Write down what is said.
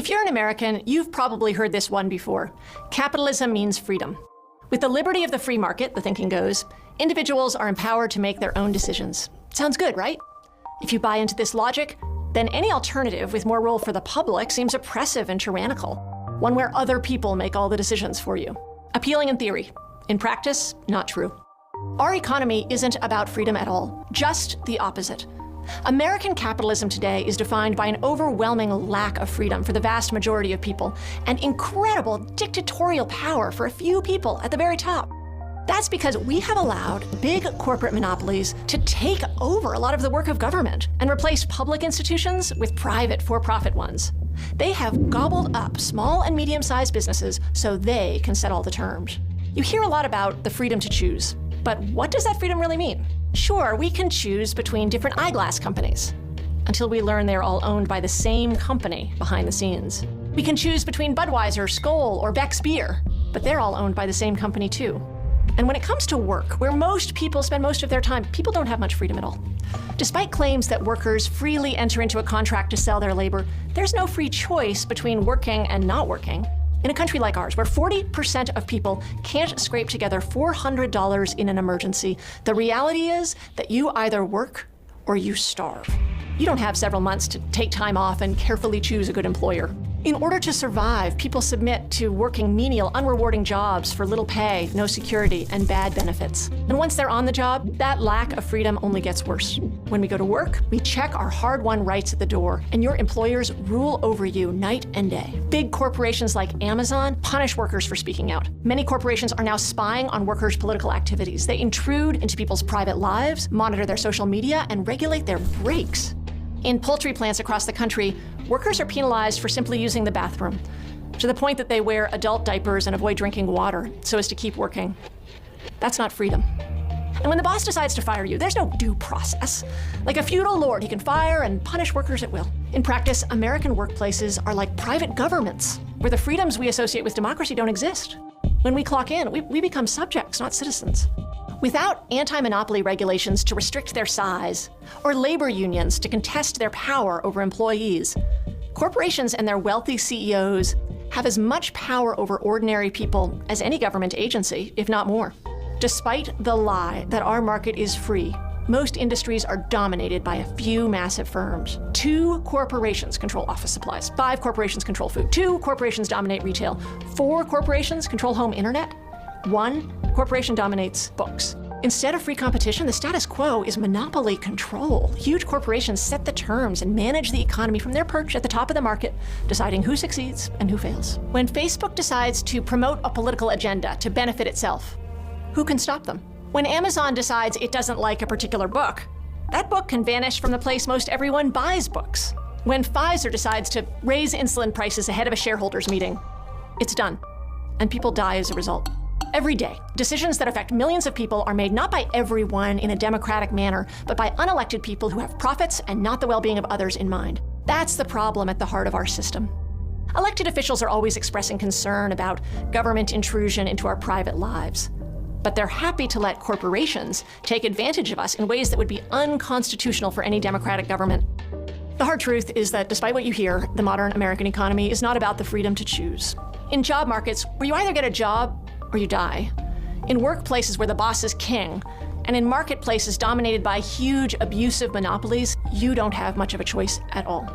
If you're an American, you've probably heard this one before. Capitalism means freedom. With the liberty of the free market, the thinking goes, individuals are empowered to make their own decisions. Sounds good, right? If you buy into this logic, then any alternative with more role for the public seems oppressive and tyrannical, one where other people make all the decisions for you. Appealing in theory. In practice, not true. Our economy isn't about freedom at all, just the opposite. American capitalism today is defined by an overwhelming lack of freedom for the vast majority of people and incredible dictatorial power for a few people at the very top. That's because we have allowed big corporate monopolies to take over a lot of the work of government and replace public institutions with private for-profit ones. They have gobbled up small and medium-sized businesses so they can set all the terms. You hear a lot about the freedom to choose, but what does that freedom really mean? Sure, we can choose between different eyeglass companies until we learn they're all owned by the same company behind the scenes. We can choose between Budweiser, Skoal, or Beck's beer, but they're all owned by the same company too. And when it comes to work, where most people spend most of their time, people don't have much freedom at all. Despite claims that workers freely enter into a contract to sell their labor, there's no free choice between working and not working. In a country like ours, where 40% of people can't scrape together $400 in an emergency, the reality is that you either work or you starve. You don't have several months to take time off and carefully choose a good employer. In order to survive, people submit to working menial, unrewarding jobs for little pay, no security, and bad benefits. And once they're on the job, that lack of freedom only gets worse. When we go to work, we check our hard-won rights at the door, and your employers rule over you night and day. Big corporations like Amazon punish workers for speaking out. Many corporations are now spying on workers' political activities. They intrude into people's private lives, monitor their social media, and regulate their breaks. In poultry plants across the country, workers are penalized for simply using the bathroom, to the point that they wear adult diapers and avoid drinking water so as to keep working. That's not freedom. And when the boss decides to fire you, there's no due process. Like a feudal lord, he can fire and punish workers at will. In practice, American workplaces are like private governments, where the freedoms we associate with democracy don't exist. When we clock in, we become subjects, not citizens. Without anti-monopoly regulations to restrict their size, or labor unions to contest their power over employees, corporations and their wealthy CEOs have as much power over ordinary people as any government agency, if not more. Despite the lie that our market is free, most industries are dominated by a few massive firms. 2 corporations control office supplies, 5 corporations control food, 2 corporations dominate retail, 4 corporations control home internet, 1 corporation dominates books. Instead of free competition, the status quo is monopoly control. Huge corporations set the terms and manage the economy from their perch at the top of the market, deciding who succeeds and who fails. When Facebook decides to promote a political agenda to benefit itself, who can stop them? When Amazon decides it doesn't like a particular book, that book can vanish from the place most everyone buys books. When Pfizer decides to raise insulin prices ahead of a shareholders meeting, it's done, and people die as a result. Every day, decisions that affect millions of people are made not by everyone in a democratic manner, but by unelected people who have profits and not the well-being of others in mind. That's the problem at the heart of our system. Elected officials are always expressing concern about government intrusion into our private lives, but they're happy to let corporations take advantage of us in ways that would be unconstitutional for any democratic government. The hard truth is that despite what you hear, the modern American economy is not about the freedom to choose. In job markets where you either get a job or you die, in workplaces where the boss is king, and in marketplaces dominated by huge abusive monopolies, you don't have much of a choice at all.